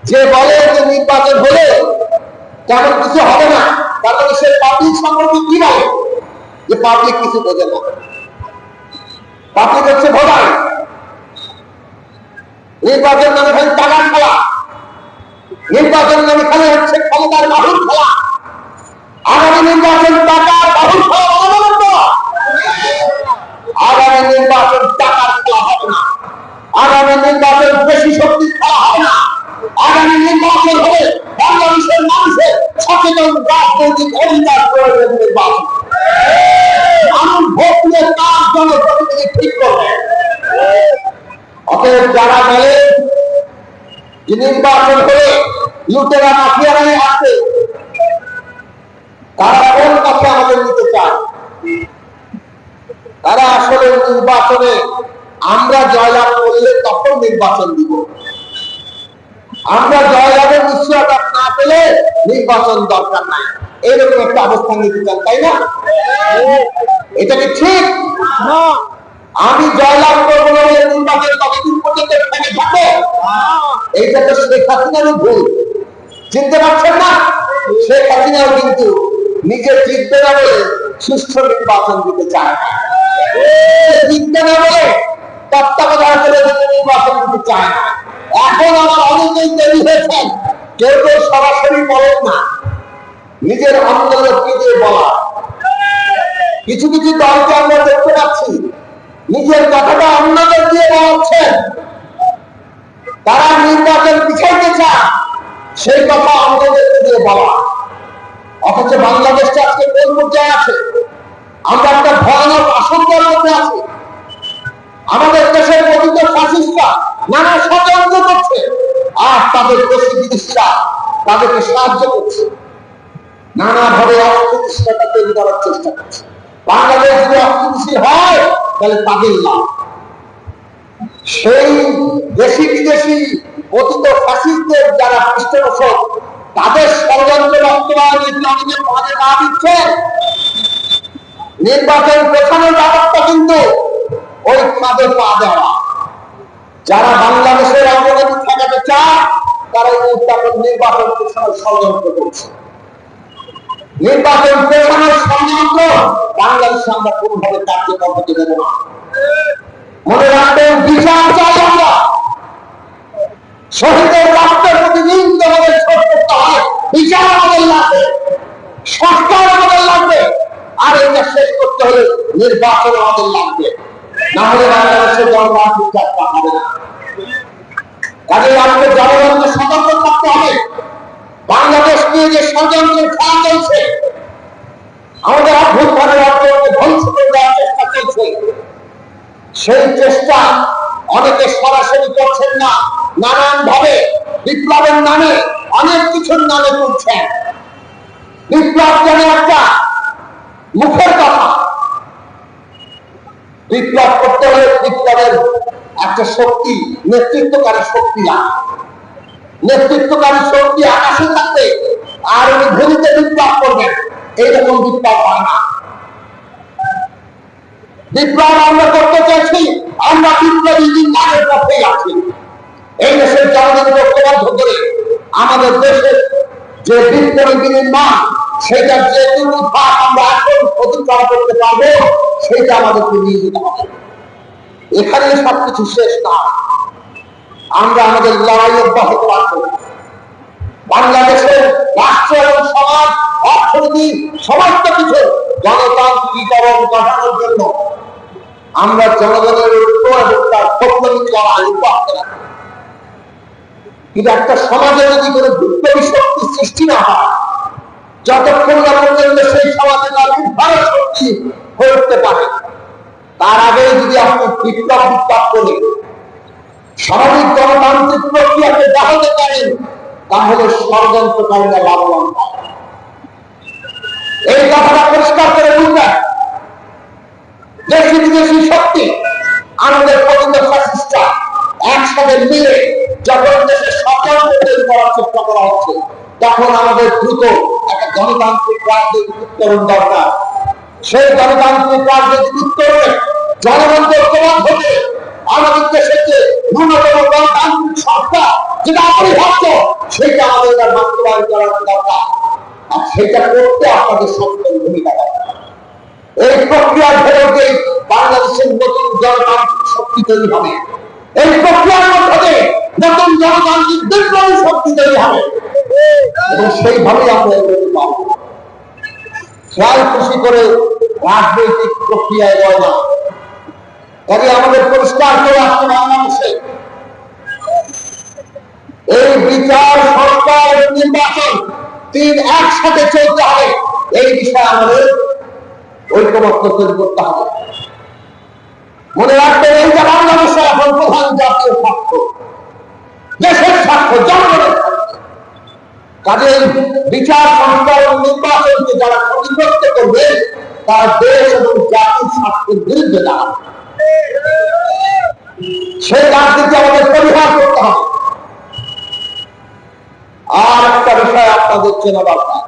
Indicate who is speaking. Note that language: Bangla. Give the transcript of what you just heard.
Speaker 1: যে বলে যে নির্বাচন হলে তেমন কিছু হবে না, তাহলে সে পাবলিক সম্পর্কে কি বলে? যে পাবলিক কিছু বোঝে না, পাবলিক হচ্ছে ভোটার। নির্বাচন নামে খালি টাকার খেলা, নির্বাচন নামে খালি হচ্ছে ক্ষমতার বাহুর খেলা। আগামী নির্বাচন টাকার বাহুর খেলা বলা না। আগামী নির্বাচন টাকার খেলা হবে না, আগামী নির্বাচন বেশি শক্তির খেলা হবে না। আগামী নির্বাচন হবে বাংলাদেশের মানুষের সচেতন রাজনৈতিক অধিকার প্রয়োগের নির্বাচন। মানুষ ভোট দিয়ে তার জনপ্রতিনিধি ঠিক করবে। অতএব যারা বলে যে নির্বাচন হলে লুটেরা মাফিয়ারাই আছে, তারা কোন পথে আমাদের নিতে চায়? তারা আসলে নির্বাচনে আমরা জয়লাভ করলে তখন নির্বাচন দিব, আমরা জয়লাভের নিশ্চয়তা না পেলে নির্বাচন দরকার নাই, এইরকম একটা অবস্থান নিতে চান, তাই না? এটা কি ঠিক? আমি জয়লাভ করবো না বলে নির্বাচন কতদিন পর্যন্ত থেকে থাকবো? এইটা তো শেখ হাসিনারও ভুল। চিনতে পারছেন না? শেখ হাসিনাও কিন্তু নিজে জিতবে না বলে সুষ্ঠু নির্বাচন দিতে চায় না, জিতবে না বলে তত্ত্বাবধায়ক নির্বাচন দিতে চায় না। এখন আমার অনেকেই তৈরি হয়েছেন, কেউ কেউ সরাসরি বলেন না, নিজের অন্তর্গতকে দিয়ে বলা। কিছু কিছু দলকে আমরা দেখতে পাচ্ছি নিজের কথাটা অন্যদের দিয়ে বলাচ্ছেন, তারা নির্বাচন পিছাইতে চায়, সেই কথা অন্যদেরকে দিয়ে বলা। অথচ বাংলাদেশটা আজকে কোন পর্যায়ে আছে? আমরা একটা ভয়ানক আশঙ্কার মধ্যে আছি। আমাদের দেশের প্রকৃত ফ্যাসিস্টরা নানা ষড়যন্ত্র করছে, আর তাদের দেশি বিদেশিরা তাদেরকে সাহায্য করছে, নানাভাবে অস্থিতিশীলতা তৈরি করার চেষ্টা করছে। বাংলাদেশ যদি অস্থিতিশীল হয় তাহলে তাদের লাভ। সেই দেশি বিদেশি পতিত ফ্যাসিস্টদের যারা পৃষ্ঠপোষক, তাদের ষড়যন্ত্র বাস্তবায়নে অনেকে পদে না দিচ্ছে, নির্বাচন পেছানোর ব্যাপারটা কিন্তু ওই কাঁধে পা দেওয়া। যারা বাংলাদেশের অগ্রগতি ঠেকাতে চায় তারা নির্বাচন পেছানোর ষড়যন্ত্র করছে। নির্বাচন পেছানোর ষড়যন্ত্র বাংলাদেশে আমরা কোনভাবে কার্যকর হতে দেব না। মনে রাখবেন, বিচার চাই আমরা। শহীদের রক্তের প্রতিদিন আমাদের ছোট করতে হয়, বিচার আমাদের লাগবে, সংস্কার আমাদের লাগবে, আর এটা শেষ করতে হলে নির্বাচন আমাদের লাগবে, না হলে বাংলাদেশের জনগণ বিচার হবে না। কাজে আমাদের জনগণকে সতর্ক থাকতে হবে। বাংলাদেশ নিয়ে যে ষড়যন্ত্রের খেলা চলছে, আমাদের অভ্যুত্থানের অর্জনকে ধ্বংস করে দেওয়ার চেষ্টা চলছে, সেই চেষ্টা অনেকে সরাসরি করছেন না, নানান ভাবে বিপ্লবের নামে অনেক কিছুর নামে করছেন। বিপ্লব যেন একটা মুখের কথা। বিপ্লব করতে হলে বিপ্লবের একটা শক্তি, নেতৃত্বকারী শক্তি লাগে। নেতৃত্বকারী শক্তি আকাশে থাকবে আর উনি ভূমিতে বিপ্লব করবেন, এইরকম বিপ্লব হয় না। বিপ্লব আমরা করতে চাইছি, আমরা বিপ্লবী নির্মাণের পথেই আছি। এই দেশের জনগণকে ঐক্যবদ্ধ করে আমাদের দেশের যে বিপ্লবী বিনির্মাণ, সেটার যে ভাগ আমরা এখন অতিক্রম করতে পারবো, সেইটা আমাদেরকে নিয়ে যেতে হবে। এখানে সবকিছু শেষ না, আমরা আমাদের লড়াই অব্যাহত রাখবো। বাংলাদেশের রাষ্ট্র এবং সমাজ, অর্থনীতি, সমস্ত কিছু গণতান্ত্রিকরণ ঘটানোর জন্য আমরা জনগণের ঐক্য এবং তার পক্ষনীতি লড়াই অব্যাহত রাখবো। কিন্তু একটা সমাজে যদি কোনো বিপ্লবী শক্তি সৃষ্টি না হয়, যতক্ষণ না পর্যন্ত সেই সমাজে তার উদ্ধার শক্তি হয়ে উঠতে পারে, তার আগে যদি আপনি বিপ্লব করে স্বাভাবিক গণতান্ত্রিক প্রক্রিয়াকে দেখাতে পারেন, তাহলে ষড়যন্ত্রকারীরা লাভবান হয়। এই কথাটা পরিষ্কার করে বুঝবেন। দেশি বিদেশি শক্তি, আমাদের প্রকৃত ফ্যাসিস্টরা একসাথে মিলে যখন দেশের ষড়যন্ত্র তৈরি করার চেষ্টা করা হচ্ছে, তখন আমাদের দ্রুত একটা গণতান্ত্রিক রাজনৈতিক উত্তরণ দরকার। সেই গণতান্ত্রিক রাজনৈতিক উত্তরণে জনগণকে ঐক্যবদ্ধ হতে আমাদের দেশের যে ন্যূনতম গণতান্ত্রিক সরকার যেটা অপরিহার্য সেটা আমাদের বাস্তবায়ন করার দরকার। আর সেটা করতে আপনাদের সক্রিয় ভূমিকা দরকার। এই প্রক্রিয়ার ভেতরে বাংলাদেশের নতুন গণতান্ত্রিক শক্তি তৈরি হবে। এই প্রক্রিয়ার মধ্যে নতুন গণতান্ত্রিক বিপ্লবী শক্তি তৈরি হবে এবং সেইভাবেই আমরা এগোতে পারব। খেয়াল খুশি করে রাজনৈতিক প্রক্রিয়ায় যায় না। তবে আমাদের পরিষ্কার করে আসতে বাংলাদেশে এই বিচার, সরকার, নির্বাচন তিন একসাথে চলতে হবে। এই বিষয়ে আমাদের ঐক্যমত্য তৈরি করতে হবে। মনে রাখবেন, এই যে বাংলাদেশে এখন প্রধান জাতীয় স্বার্থ, দেশের স্বার্থ, জনগণের স্বার্থ। কাজে বিচার, সংস্কার এবং নির্বাচনকে যারা ক্ষতিগ্রস্ত করবে তারা দেশ এবং জাতির স্বার্থের বিরুদ্ধে দাঁড়াবে। সেই রাজনীতি আমাদের পরিহার করতে হবে। আর একটা বিষয় আপনাদের চেনা দরকার,